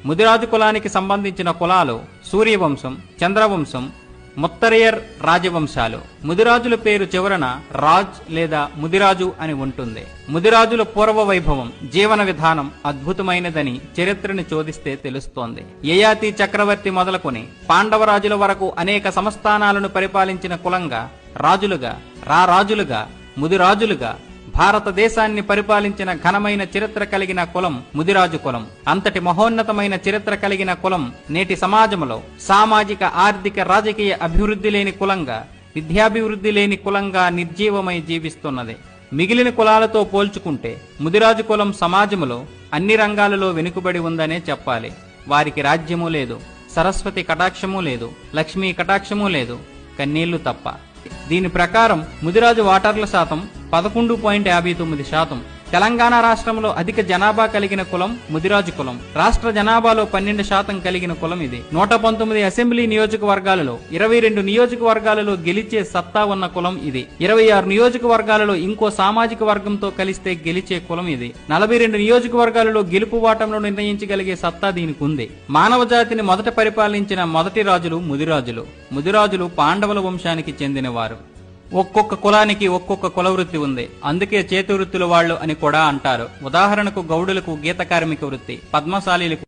ముదిరాజు కులానికి సంబంధించిన కులాలు సూర్యవంశం, చంద్రవంశం, ముత్తరియర్ రాజవంశాలు. ముదిరాజుల పేరు చివరన రాజ్ లేదా ముదిరాజు అని ఉంటుంది. ముదిరాజుల పూర్వ వైభవం, జీవన విధానం అద్భుతమైనదని చరిత్రను చోదిస్తే తెలుస్తోంది. యయాతి చక్రవర్తి మొదలుకొని పాండవరాజుల వరకు అనేక సంస్థానాలను పరిపాలించిన కులంగా, రాజులుగా, రాజులుగా, ముదిరాజులుగా భారతదేశాన్ని పరిపాలించిన ఘనమైన చరిత్ర కలిగిన కులం ముదిరాజు కులం. అంతటి మహోన్నతమైన చరిత్ర కలిగిన కులం నేటి సమాజంలో సామాజిక, ఆర్థిక, రాజకీయ అభివృద్ధి లేని కులంగా, విద్యాభివృద్ధి లేని కులంగా నిర్జీవమై జీవిస్తున్నది. మిగిలిన కులాలతో పోల్చుకుంటే ముదిరాజు కులం సమాజంలో అన్ని రంగాలలో వెనుకబడి ఉందనే చెప్పాలి. వారికి రాజ్యము లేదు, సరస్వతి కటాక్షము లేదు, లక్ష్మీ కటాక్షము లేదు, కన్నీళ్లు తప్ప. దీని ప్రకారం ముదిరాజు ఓటర్ల శాతం 11.59%. తెలంగాణ రాష్ట్రంలో అధిక జనాభా కలిగిన కులం ముదిరాజు కులం. రాష్ట్ర జనాభాలో 12% కలిగిన కులం ఇది. 119 అసెంబ్లీ నియోజకవర్గాలలో 22 నియోజకవర్గాలలో గెలిచే సత్తా ఉన్న కులం ఇది. 26 నియోజకవర్గాలలో ఇంకో సామాజిక వర్గంతో కలిస్తే గెలిచే కులం ఇది. 42 నియోజకవర్గాలలో గెలుపు ఓటంలో నిర్ణయించగలిగే సత్తా దీనికి ఉంది. మానవ జాతిని మొదట పరిపాలించిన మొదటి రాజులు ముదిరాజులు. ముదిరాజులు పాండవుల వంశానికి చెందినవారు. ఒక్కొక్క కులానికి ఒక్కొక్క కుల వృత్తి ఉంది. అందుకే చేతి వృత్తుల వాళ్ళు అని కూడా అంటారు. ఉదాహరణకు గౌడులకు గీత కార్మిక వృత్తి, పద్మశాలీలకు